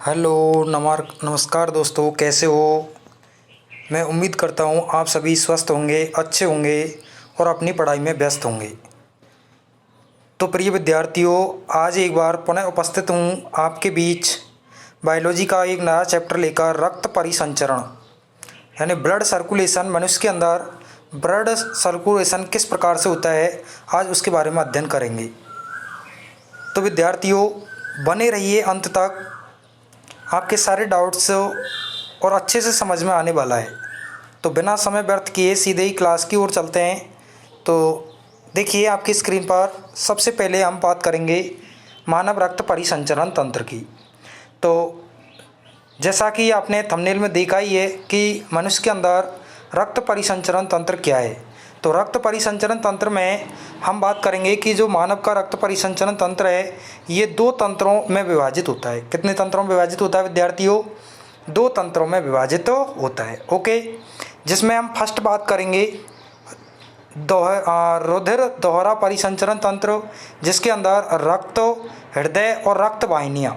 Hello. नमस्कार दोस्तों, कैसे हो? मैं उम्मीद करता हूँ आप सभी स्वस्थ होंगे, अच्छे होंगे और अपनी पढ़ाई में व्यस्त होंगे। तो प्रिय विद्यार्थियों, आज एक बार पुनः उपस्थित हूँ आपके बीच बायोलॉजी का एक नया चैप्टर लेकर, रक्त परिसंचरण यानी ब्लड सर्कुलेशन। मनुष्य के अंदर ब्लड सर्कुलेशन किस प्रकार से होता है, आज उसके बारे में अध्ययन करेंगे। तो विद्यार्थियों, बने रहिए अंत तक, आपके सारे डाउट्स और अच्छे से समझ में आने वाला है। तो बिना समय व्यर्थ किए सीधे ही क्लास की ओर चलते हैं। तो देखिए आपकी स्क्रीन पर सबसे पहले हम बात करेंगे मानव रक्त परिसंचरण तंत्र की। तो जैसा कि आपने थंबनेल में देखा ही है कि मनुष्य के अंदर रक्त परिसंचरण तंत्र क्या है। तो रक्त परिसंचरण तंत्र में हम बात करेंगे कि जो मानव का रक्त परिसंचरण तंत्र है, ये दो तंत्रों में विभाजित होता है। कितने तंत्रों में विभाजित होता है विद्यार्थियों? दो तंत्रों में विभाजित होता है। ओके, जिसमें हम फर्स्ट बात करेंगे रुधिर दोहरा परिसंचरण तंत्र, जिसके अंदर रक्त, हृदय और रक्त वाहिनियाँ,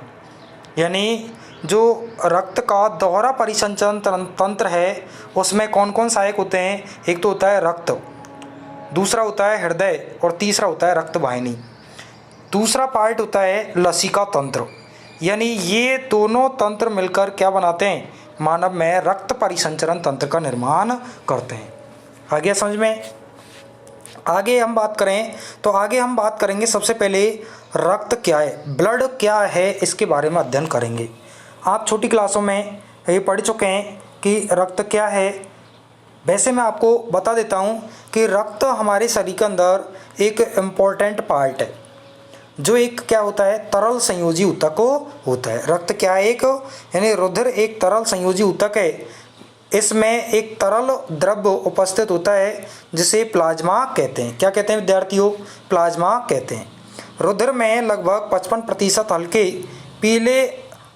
यानी जो रक्त का दोहरा परिसंचरण तंत्र है उसमें कौन कौन सहायक होते हैं? एक तो होता है रक्त, दूसरा होता है हृदय और तीसरा होता है रक्त वाहिनी। दूसरा पार्ट होता है लसिका तंत्र, यानी ये दोनों तंत्र मिलकर क्या बनाते हैं? मानव में रक्त परिसंचरण तंत्र का निर्माण करते हैं। आ गया समझ में? आगे हम बात करें तो आगे हम बात करेंगे सबसे पहले रक्त क्या है, ब्लड क्या है, इसके बारे में अध्ययन करेंगे। आप छोटी क्लासों में ये पढ़ चुके हैं कि रक्त क्या है। वैसे मैं आपको बता देता हूँ कि रक्त हमारे शरीर के अंदर एक इम्पॉर्टेंट पार्ट है, जो एक क्या होता है, तरल संयोजी ऊतक होता है। रक्त क्या है? एक यानी रुधिर एक तरल संयोजी ऊतक है। इसमें एक तरल द्रव्य उपस्थित होता है जिसे प्लाज्मा कहते हैं। क्या कहते हैं विद्यार्थियों? प्लाज्मा कहते हैं। रुधिर में लगभग 55% हल्के पीले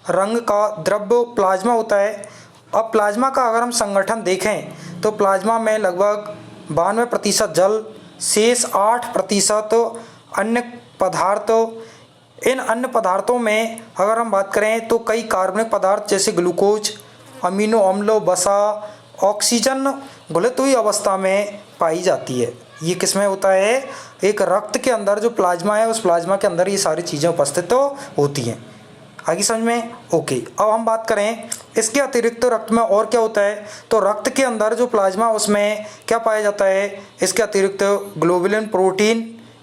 रंग का द्रव्य प्लाज्मा होता है। अब प्लाज्मा का अगर हम संगठन देखें तो प्लाज्मा में लगभग 92% जल, शेष 8% अन्य पदार्थ। इन अन्य पदार्थों में अगर हम बात करें तो कई कार्बनिक पदार्थ जैसे ग्लूकोज, अमीनो अम्ल, वसा, ऑक्सीजन घुलित हुई अवस्था में पाई जाती है। ये किसमें होता है? एक रक्त के अंदर जो प्लाज्मा है, उस प्लाज्मा के अंदर ये सारी चीज़ें उपस्थित होती हैं। आगे समझ में? ओके, अब हम बात करें इसके अतिरिक्त रक्त में और क्या होता है। तो रक्त के अंदर जो प्लाज्मा, उसमें क्या पाया जाता है? इसके अतिरिक्त ग्लोबुलिन प्रोटीन,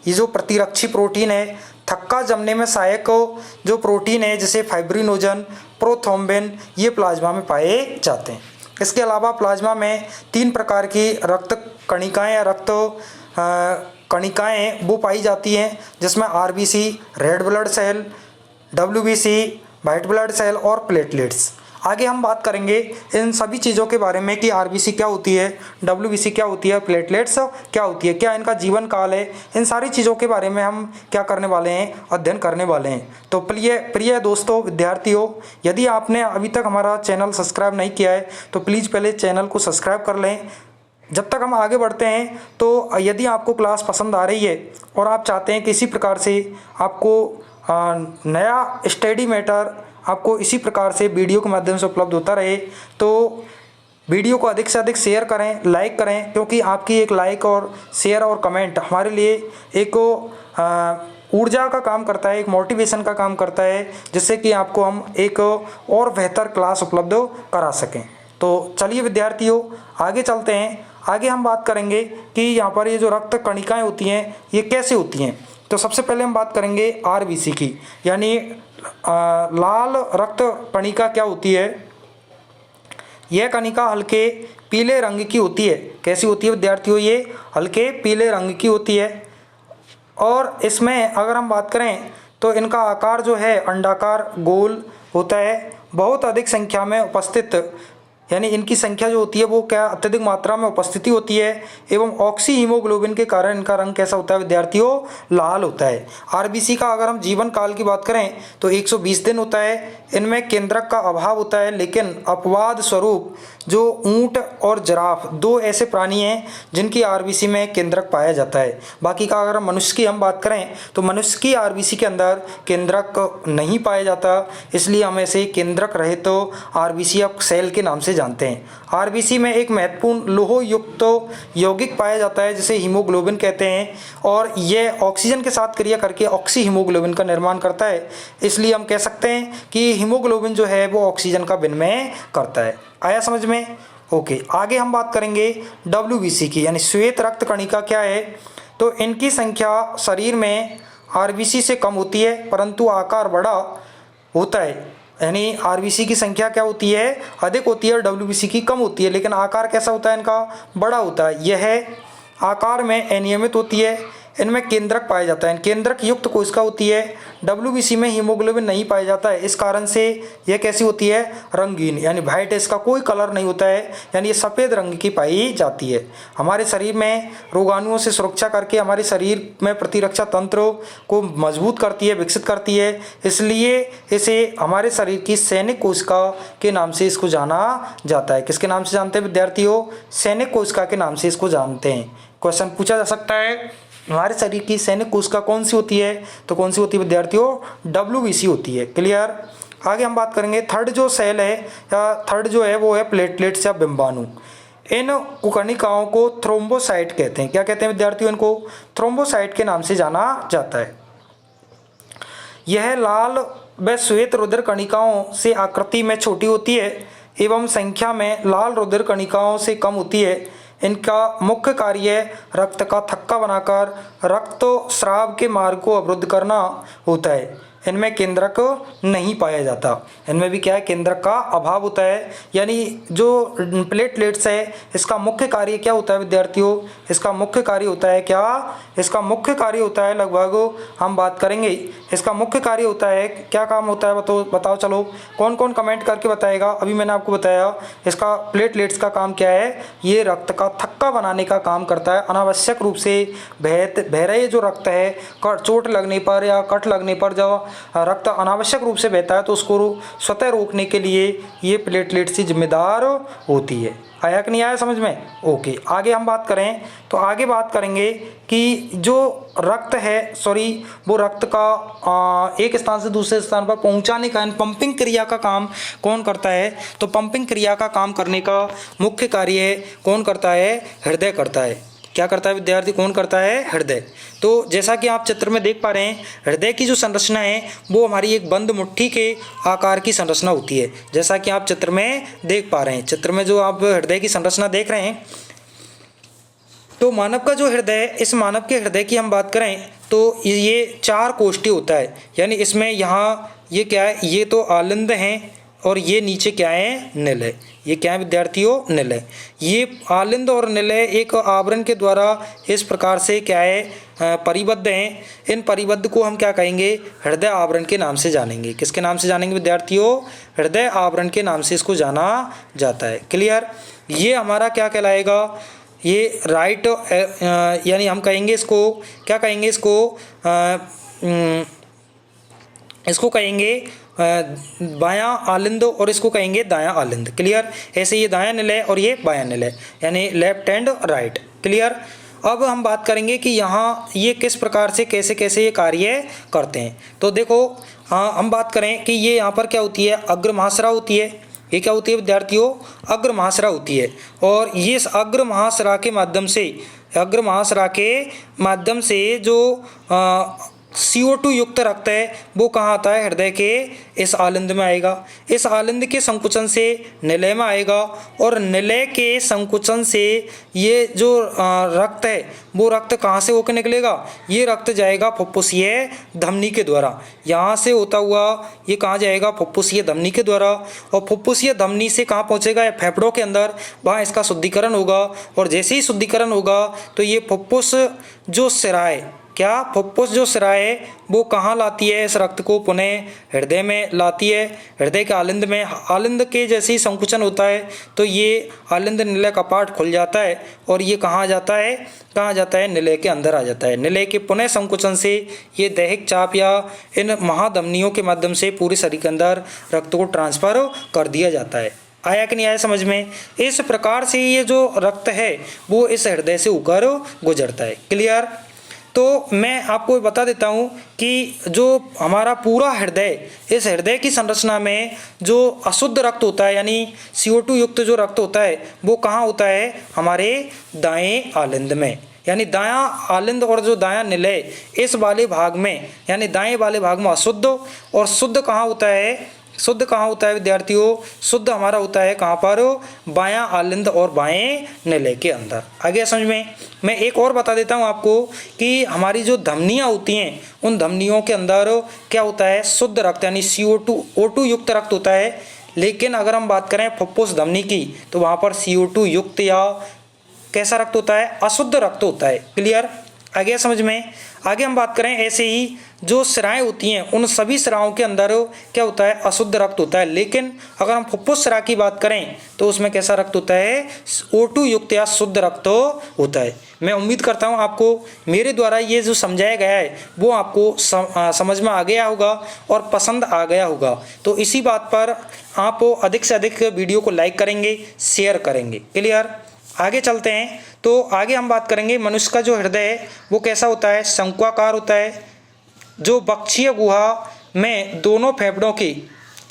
ये जो प्रतिरक्षी प्रोटीन है, थक्का जमने में सहायक जो प्रोटीन है जैसे फाइब्रिनोजन, प्रोथ्रोम्बिन, ये प्लाज्मा में पाए जाते हैं। इसके अलावा प्लाज्मा में 3 प्रकार की रक्त कणिकाएँ या रक्त कणिकाएँ वो पाई जाती हैं, जिसमें RBC, red blood cell, WBC, white blood cell और प्लेटलेट्स। आगे हम बात करेंगे इन सभी चीज़ों के बारे में कि आरबीसी क्या होती है, डब्ल्यूबीसी क्या होती है, प्लेटलेट्स क्या होती है, क्या इनका जीवन काल है। इन सारी चीज़ों के बारे में हम क्या करने वाले हैं? अध्ययन करने वाले हैं। तो प्रिय दोस्तों, विद्यार्थियों, यदि आपने अभी तक हमारा चैनल सब्सक्राइब नहीं किया है तो प्लीज़ पहले चैनल को सब्सक्राइब कर लें। जब तक हम आगे बढ़ते हैं तो यदि आपको क्लास पसंद आ रही है और आप चाहते हैं कि इसी प्रकार से आपको नया स्टडी मैटर आपको इसी प्रकार से वीडियो के माध्यम से उपलब्ध होता रहे, तो वीडियो को अधिक से अधिक शेयर करें, लाइक करें, क्योंकि आपकी एक लाइक और शेयर और कमेंट हमारे लिए एक ऊर्जा का काम करता है, एक मोटिवेशन का काम करता है, जिससे कि आपको हम एक और बेहतर क्लास उपलब्ध करा सकें। तो चलिए विद्यार्थियों, आगे चलते हैं। आगे हम बात करेंगे कि यहाँ पर ये जो रक्त कणिकाएँ होती हैं ये कैसे होती हैं। तो सबसे पहले हम बात करेंगे आरबीसी की, यानी लाल रक्त कणिका क्या होती है। यह कणिका हल्के पीले रंग की होती है। कैसी होती है विद्यार्थियों? ये हल्के पीले रंग की होती है। और इसमें अगर हम बात करें तो इनका आकार जो है अंडाकार गोल होता है। बहुत अधिक संख्या में उपस्थित यानी इनकी संख्या जो होती है वो क्या अत्यधिक मात्रा में उपस्थिति होती है एवं ऑक्सी हीमोग्लोबिन के कारण इनका रंग कैसा होता है विद्यार्थियों, लाल होता है। आरबीसी का अगर हम जीवन काल की बात करें तो 120 दिन होता है। इनमें केंद्रक का अभाव होता है, लेकिन अपवाद स्वरूप जो ऊंट और जिराफ दो ऐसे प्राणी हैं जिनकी आरबीसी में केंद्रक पाया जाता है। बाकी का अगर मनुष्य की हम बात करें तो मनुष्य की आरबीसी के अंदर केंद्रक नहीं पाया जाता, इसलिए हम ऐसे केंद्रक रहित तो आरबीसी अब सेल के नाम से जानते हैं। आरबीसी में एक महत्वपूर्ण लोह युक्त यौगिक पाया जाता है जिसे हीमोग्लोबिन कहते हैं, और यह ऑक्सीजन के साथ क्रिया करके ऑक्सी हीमोग्लोबिन का निर्माण करता है। इसलिए हम कह सकते हैं कि हीमोग्लोबिन जो है वो ऑक्सीजन का विनिमय करता है। आया समझ में? ओके, आगे हम बात करेंगे डब्ल्यूबीसी की, यानी श्वेत रक्त कणिका क्या है। तो इनकी संख्या शरीर में आरबीसी से कम होती है परंतु आकार बड़ा होता है। यानी आरबीसी की संख्या क्या होती है, अधिक होती है, और डब्ल्यूबीसी की कम होती है, लेकिन आकार कैसा होता है इनका, बड़ा होता है। यह आकार में अनियमित होती है। इनमें केंद्रक पाया जाता है, केंद्रक युक्त कोशिका होती है। डब्ल्यूबीसी में हीमोग्लोबिन नहीं पाया जाता है, इस कारण से यह कैसी होती है, रंगीन, यानी वाइट, इसका कोई कलर नहीं होता है, यानी ये सफ़ेद रंग की पाई जाती है। हमारे शरीर में रोगाणुओं से सुरक्षा करके हमारे शरीर में प्रतिरक्षा तंत्र को मजबूत करती है, विकसित करती है, इसलिए इसे हमारे शरीर की सैनिक कोशिका के नाम से इसको जाना जाता है। किसके नाम से जानते हैं विद्यार्थियों? सैनिक कोशिका के नाम से इसको जानते हैं। क्वेश्चन पूछा जा सकता है हमारे शरीर की सैनिक कोशिका कौन सी होती है, तो कौन सी होती है विद्यार्थियों? डब्ल्यूबीसी होती है। क्लियर? आगे हम बात करेंगे थर्ड जो सेल है या थर्ड जो है वो है प्लेटलेट्स या बिंबाणु। इन कणिकाओं को थ्रोम्बोसाइट कहते हैं। क्या कहते हैं विद्यार्थियों? इनको थ्रोम्बोसाइट के नाम से जाना जाता है। यह लाल व श्वेत रुधिर कणिकाओं से आकृति में छोटी होती है एवं संख्या में लाल रुधिर कणिकाओं से कम होती है। इनका मुख्य कार्य रक्त का थक्का बनाकर रक्त स्राव के मार्ग को अवरुद्ध करना होता है। इनमें केंद्रक नहीं पाया जाता, इनमें भी क्या है, केंद्रक का अभाव होता है। यानी जो प्लेटलेट्स है इसका मुख्य कार्य क्या होता है विद्यार्थियों? इसका मुख्य कार्य होता है क्या? इसका मुख्य कार्य होता है, लगभग हम बात करेंगे, इसका मुख्य कार्य होता है, क्या काम होता है बताओ चलो, कौन कौन कमेंट करके बताएगा। अभी मैंने आपको बताया इसका प्लेटलेट्स का काम क्या है, ये रक्त का थक्का बनाने का काम करता है। अनावश्यक रूप से बह रहे जो रक्त है, चोट लगने पर या कट लगने पर जब रक्त अनावश्यक रूप से बहता है तो उसको स्वतः रोकने के लिए ये प्लेटलेट्स ही जिम्मेदार होती है। आया कि नहीं आया समझ में? ओके, आगे हम बात करें तो आगे बात करेंगे कि जो रक्त है वो रक्त का एक स्थान से दूसरे स्थान पर पहुंचाने का पंपिंग क्रिया का काम कौन करता है? तो पंपिंग क्रिया का काम करने का मुख्य कार्य कौन करता है? हृदय करता है। क्या करता है विद्यार्थी? कौन करता है? हृदय। तो जैसा कि आप चित्र में देख पा रहे हैं, हृदय की जो संरचना है वो हमारी एक बंद मुट्ठी के आकार की संरचना होती है। जैसा कि आप चित्र में देख पा रहे हैं, चित्र में जो आप हृदय की संरचना देख रहे हैं, तो मानव का जो हृदय, इस मानव के हृदय की हम बात करें तो ये 4 कोष्ठी होता है। यानी इसमें यहाँ ये क्या है, ये तो आलिंद हैं और ये नीचे क्या है, निलय। ये क्या है विद्यार्थियों? निलय। ये आलिंद और निलय एक आवरण के द्वारा इस प्रकार से क्या है, परिबद्ध हैं। इन परिबद्ध को हम क्या कहेंगे? हृदय आवरण के नाम से जानेंगे। किसके नाम से जानेंगे विद्यार्थियों? हृदय आवरण के नाम से इसको जाना जाता है। क्लियर? ये हमारा क्या कहलाएगा? ये राइट, यानी हम कहेंगे इसको, क्या कहेंगे इसको कहेंगे बायां आलिंद और इसको कहेंगे दायां आलिंद। क्लियर? ऐसे ये दायां निलय और ये बायां निलय, यानी लेफ्ट एंड राइट। क्लियर? अब हम बात करेंगे कि यहाँ ये किस प्रकार से कैसे कैसे ये कार्य करते हैं। तो देखो, हम बात करें कि ये यहाँ पर क्या होती है, अग्र महाश्रा होती है। ये क्या होती है विद्यार्थियों? अग्र महाश्रा होती है। और ये इस अग्र महाश्रा के माध्यम से जो CO2 युक्त रक्त है वो कहाँ आता है? हृदय के इस आलिंद में आएगा। इस आलिंद के संकुचन से निलय में आएगा और निलय के संकुचन से ये जो रक्त है वो रक्त कहाँ से होकर निकलेगा? ये रक्त जाएगा फुफ्फुसीय धमनी के द्वारा। यहाँ से होता हुआ ये कहाँ जाएगा? फुफ्फुसीय धमनी के द्वारा। और फुफ्फुसीय धमनी से कहाँ पहुँचेगा? फेफड़ों के अंदर, वहाँ इसका शुद्धिकरण होगा। और जैसे ही शुद्धिकरण होगा तो ये फुफ्फुस जो सिरा है क्या फुफ्फुस जो सिरा है वो कहाँ लाती है इस रक्त को, पुनः हृदय में लाती है। हृदय के आलिंद में, आलिंद के जैसे ही संकुचन होता है तो ये आलिंद निलय कपाट खुल जाता है और ये कहाँ जाता है, कहाँ जाता है, निलय के अंदर आ जाता है। निलय के पुनः संकुचन से ये दैहिक चाप या इन महाधमनियों के माध्यम से पूरे शरीर के अंदर रक्त को ट्रांसफर कर दिया जाता है। आया कि नहीं आया समझ में। इस प्रकार से ये जो रक्त है वो इस हृदय से होकर गुजरता है। क्लियर। तो मैं आपको बता देता हूँ कि जो हमारा पूरा हृदय, इस हृदय की संरचना में जो अशुद्ध रक्त होता है यानी CO2 युक्त जो रक्त होता है वो कहाँ होता है, हमारे दाएं आलिंद में, यानी दायां आलिंद और जो दायां निलय इस वाले भाग में, यानी दाएं वाले भाग में अशुद्ध, और शुद्ध कहाँ होता है, शुद्ध कहाँ होता है विद्यार्थियों, शुद्ध हमारा होता है कहाँ पर, बायां आलिंद और बाएं निलय के अंदर। आगे समझ में। मैं एक और बता देता हूँ आपको कि हमारी जो धमनियाँ होती हैं उन धमनियों के अंदर क्या होता है, शुद्ध रक्त यानी CO2 O2 युक्त रक्त होता है। लेकिन अगर हम बात करें फुफ्फुस धमनी की तो वहाँ पर CO2 युक्त या कैसा रक्त होता है, अशुद्ध रक्त होता है। क्लियर। आगे समझ में। आगे हम बात करें ऐसे ही जो सिराएं होती हैं उन सभी सिराओं के अंदर क्या होता है, अशुद्ध रक्त होता है। लेकिन अगर हम फुफ्फुस सिरा की बात करें तो उसमें कैसा रक्त होता है, O2 युक्त या शुद्ध रक्त होता है। मैं उम्मीद करता हूं आपको मेरे द्वारा ये जो समझाया गया है वो आपको समझ में आ गया होगा और पसंद आ गया होगा। तो इसी बात पर आप अधिक से अधिक वीडियो को लाइक करेंगे, शेयर करेंगे। क्लियर। आगे चलते हैं। तो आगे हम बात करेंगे मनुष्य का जो हृदय है वो कैसा होता है, शंक्वाकार होता है, जो बक्षीय गुहा में दोनों फेफड़ों की,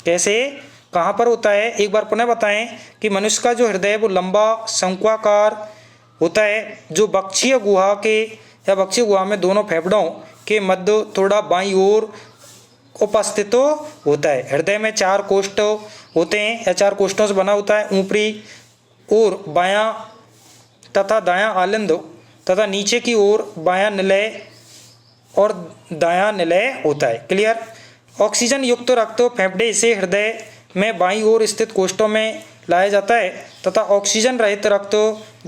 कैसे, कहाँ पर होता है, एक बार पुनः बताएं कि मनुष्य का जो हृदय है वो लंबा शंक्वाकार होता है, जो बक्षीय गुहा के या बक्षीय गुहा में दोनों फेफड़ों के मध्य थोड़ा बाईं ओर उपस्थित होता है। हृदय में 4 कोष्ठ होते हैं या 4 कोष्ठों से बना होता है। ऊपरी ओर बायां तथा दायां आलिंद तथा नीचे की ओर बायां निलय और दायां निलय होता है। क्लियर। ऑक्सीजन युक्त रक्त फेफड़े से हृदय में बाईं ओर स्थित कोष्ठों में लाया जाता है तथा ऑक्सीजन रहित रक्त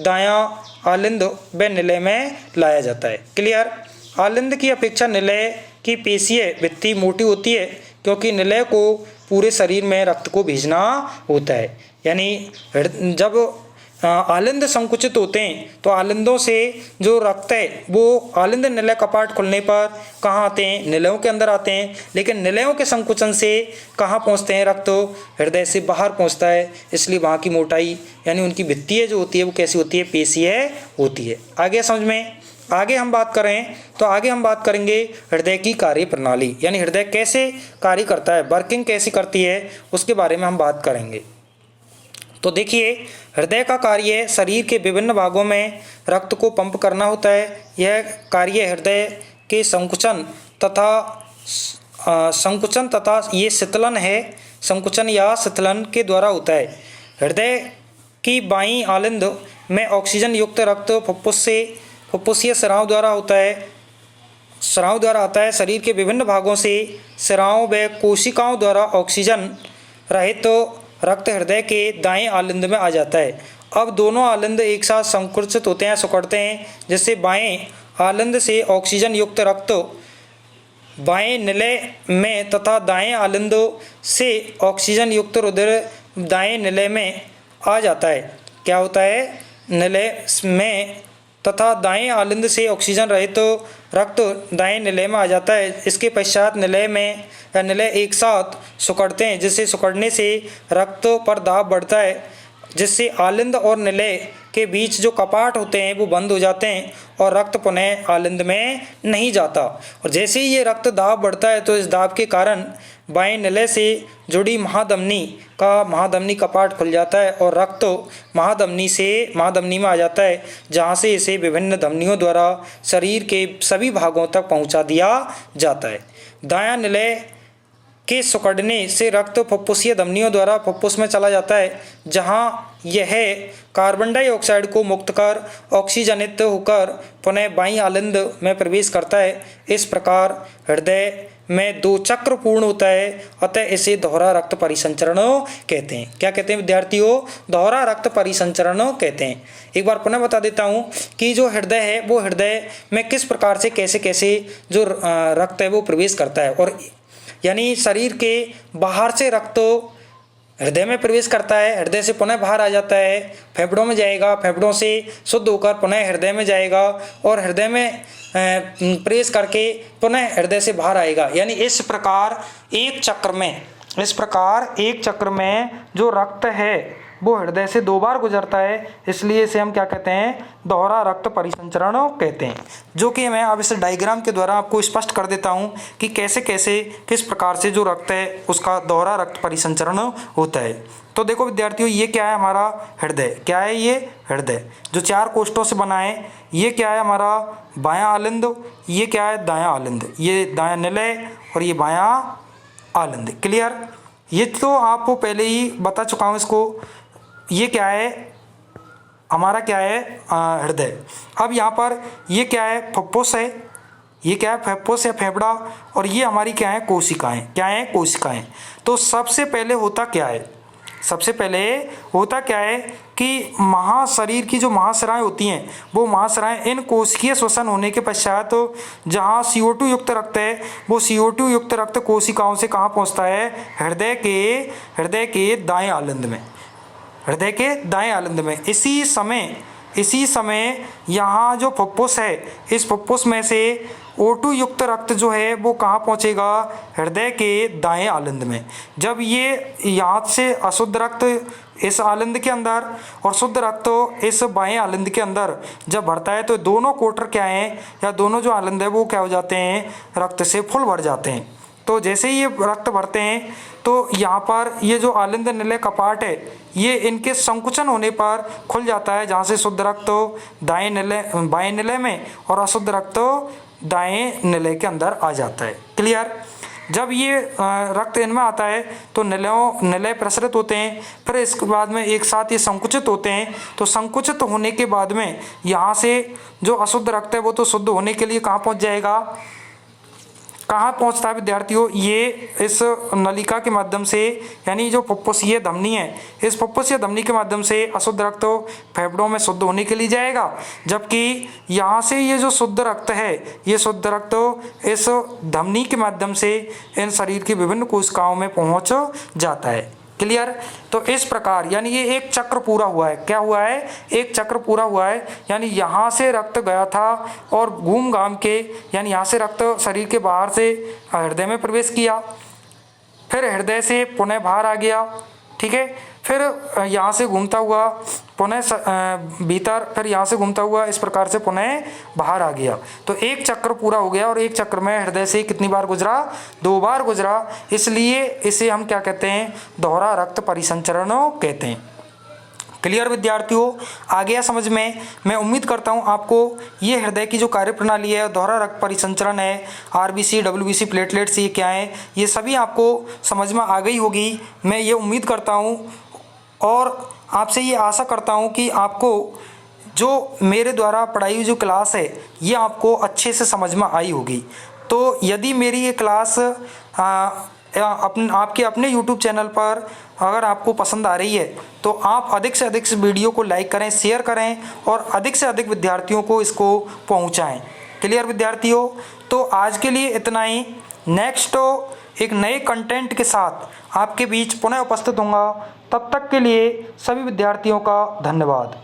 दायां आलिंद व निलय में लाया जाता है। क्लियर। आलिंद की अपेक्षा निलय की पेशीय भित्ति मोटी होती है क्योंकि निलय को पूरे शरीर में रक्त को भेजना होता है। यानी जब आलिंद संकुचित होते हैं तो आलिंदों से जो रक्त है वो आलिंद निलय कपाट खुलने पर कहाँ आते हैं, निलयों के अंदर आते हैं। लेकिन निलयों के संकुचन से कहाँ पहुँचते हैं, रक्त हृदय से बाहर पहुँचता है। इसलिए वहाँ की मोटाई यानी उनकी भित्तियाँ जो होती है वो कैसी होती है, पेशीय होती है। आगे समझ में। आगे हम बात करें तो आगे हम बात करेंगे हृदय की कार्य प्रणाली, यानी हृदय कैसे कार्य करता है, वर्किंग कैसी करती है, उसके बारे में हम बात करेंगे। तो देखिए, हृदय का कार्य शरीर के विभिन्न भागों में रक्त को पंप करना होता है। यह कार्य हृदय के संकुचन तथा ये शीतलन है, संकुचन या शीतलन के द्वारा होता है। हृदय की बाईं आलिंद में ऑक्सीजन युक्त रक्त फुफ्फुसीय स्राव द्वारा होता है, स्राव द्वारा आता है। शरीर के विभिन्न भागों से स्राव व कोशिकाओं द्वारा ऑक्सीजन रहित रक्त हृदय के दाएं आलिंद में आ जाता है। अब दोनों आलिंद एक साथ संकुचित होते हैं, सिकुड़ते हैं, जिससे बाएं आलिंद से ऑक्सीजन युक्त रक्त बाएं निलय में तथा दाएं आलिंद से ऑक्सीजन युक्त रुधिर दाएं निलय में आ जाता है। क्या होता है, निलय में तथा दाएं आलिंद से ऑक्सीजन रहित रक्त दाएं निलय में आ जाता है। इसके पश्चात निलय में या निलय एक साथ सिकुड़ते हैं, जिससे सिकुड़ने से रक्त पर दाब बढ़ता है, जिससे आलिंद और निलय के बीच जो कपाट होते हैं वो बंद हो जाते हैं और रक्त पुनः आलिंद में नहीं जाता। और जैसे ही ये रक्त दाब बढ़ता है तो इस दाब के कारण बाएं निलय से जुड़ी महाधमनी कपाट खुल जाता है और रक्त महाधमनी में आ जाता है, जहाँ से इसे विभिन्न धमनियों द्वारा शरीर के सभी भागों तक पहुँचा दिया जाता है। दायां निलय के सिकुड़ने से रक्त फुफ्फुसीय धमनियों द्वारा फुफ्फुस में चला जाता है, जहाँ यह कार्बन डाइऑक्साइड को मुक्त कर ऑक्सीजनित होकर पुनः बाईं आलिंद में प्रवेश करता है। इस प्रकार हृदय में 2 चक्र पूर्ण होता है, अतः इसे दोहरा रक्त परिसंचरण कहते हैं। क्या कहते हैं विद्यार्थियों? दोहरा रक्त परिसंचरण कहते हैं। एक बार पुनः बता देता हूँ कि जो हृदय है वो हृदय में किस प्रकार से कैसे कैसे जो रक्त है वो प्रवेश करता है, और यानी शरीर के बाहर से रक्त हृदय में प्रवेश करता है, हृदय से पुनः बाहर आ जाता है, फेफड़ों में जाएगा, फेफड़ों से शुद्ध होकर पुनः हृदय में जाएगा और हृदय में प्रवेश करके पुनः हृदय से बाहर आएगा। यानी इस प्रकार एक चक्र में जो रक्त है वो हृदय से 2 बार गुजरता है, इसलिए इसे हम क्या कहते हैं? दोहरा रक्त परिसंचरण कहते हैं। जो कि मैं अब इस डायग्राम के द्वारा आपको स्पष्ट कर देता हूं कि कैसे कैसे किस प्रकार से जो रक्त है उसका दोहरा रक्त परिसंचरण होता है। तो देखो विद्यार्थियों, ये क्या है? हमारा हृदय। क्या है ये? हृदय जो 4 कोष्ठों से बना है। ये क्या है? हमारा बायां आलिंद। ये क्या है? दायां आलिंद। ये दायां निलय और ये बायां आलिंद। क्लियर? ये तो आपको पहले ही बता चुका हूँ इसको। ये क्या है? हमारा क्या है? हृदय। अब यहाँ पर ये क्या है? फुफ्फुस है। ये क्या है? फुफ्फुस या फेफड़ा। और ये हमारी क्या है? कोशिकाएं। क्या है? कोशिकाएं। तो सबसे पहले होता क्या है? सबसे पहले होता क्या है कि महाशरीर की जो महासराएं होती हैं, वो महासराएं इन कोशिकीय श्वसन होने के पश्चात जहाँ CO2 युक्त रक्त है, वो CO2 युक्त रक्त कोशिकाओं से कहाँ पहुँचता है? हृदय के दाएं आलिंद में। हृदय के दाएं आलिंद में। इसी समय यहाँ जो फुफ्फुस है, इस फुफ्फुस में से O2 युक्त रक्त जो है वो कहाँ पहुँचेगा? हृदय के दाएं आलिंद में। जब ये यहाँ से अशुद्ध रक्त इस आलिंद के अंदर और शुद्ध रक्त इस बाएं आलिंद के अंदर जब भरता है, तो दोनों कोटर क्या हैं, या दोनों जो आलिंद है वो क्या हो जाते हैं? रक्त से फुल भर जाते हैं। तो जैसे ही ये रक्त भरते हैं तो यहाँ पर ये जो आलिंद निलय कपाट है, ये इनके संकुचन होने पर खुल जाता है, जहाँ से शुद्ध रक्त बाएं निलय में और अशुद्ध रक्त दाएं निलय के अंदर आ जाता है। क्लियर? जब ये रक्त इनमें आता है तो निलय प्रसरित होते हैं, फिर इसके बाद में एक साथ ये संकुचित होते हैं। तो संकुचित होने के बाद में यहाँ से जो अशुद्ध रक्त है वो तो शुद्ध होने के लिए कहाँ पहुँच जाएगा? कहाँ पहुँचता है विद्यार्थियों? ये इस नलिका के माध्यम से, यानी जो फुफ्फुसीय धमनी है, इस फुफ्फुसीय धमनी के माध्यम से अशुद्ध रक्त फेफड़ों में शुद्ध होने के लिए जाएगा, जबकि यहाँ से ये जो शुद्ध रक्त है, ये शुद्ध रक्त इस धमनी के माध्यम से इन शरीर की विभिन्न कोशिकाओं में पहुँच जाता है। क्लियर? तो इस प्रकार यानी ये एक चक्र पूरा हुआ है। क्या हुआ है? एक चक्र पूरा हुआ है। यानी यहाँ से रक्त गया था और घूम घाम के, यानी यहाँ से रक्त शरीर के बाहर से हृदय में प्रवेश किया, फिर हृदय से पुनः बाहर आ गया। ठीक है? फिर यहाँ से घूमता हुआ पुनः भीतर, फिर यहाँ से घूमता हुआ इस प्रकार से पुनः बाहर आ गया। तो एक चक्र पूरा हो गया, और एक चक्र में हृदय से कितनी बार गुजरा? 2 बार गुजरा। इसलिए इसे हम क्या कहते हैं? दोहरा रक्त परिसंचरण कहते हैं। क्लियर विद्यार्थियों? आ गया समझ में? मैं उम्मीद करता हूँ आपको ये हृदय की जो कार्यप्रणाली है, दोहरा रक्त परिसंचरण है, RBC, WBC, प्लेटलेट्स ये क्या है, ये सभी आपको समझ में आ गई होगी। मैं ये उम्मीद करता हूँ और आपसे ये आशा करता हूँ कि आपको जो मेरे द्वारा पढ़ाई हुई जो क्लास है ये आपको अच्छे से समझ में आई होगी। तो यदि मेरी ये क्लास आपके अपने YouTube चैनल पर अगर आपको पसंद आ रही है तो आप अधिक से अधिक इस वीडियो को लाइक करें, शेयर करें और अधिक से अधिक विद्यार्थियों को इसको पहुंचाएं। क्लियर विद्यार्थियों? तो आज के लिए इतना ही। नेक्स्ट एक नए कंटेंट के साथ आपके बीच पुनः उपस्थित होऊंगा। तब तक के लिए सभी विद्यार्थियों का धन्यवाद।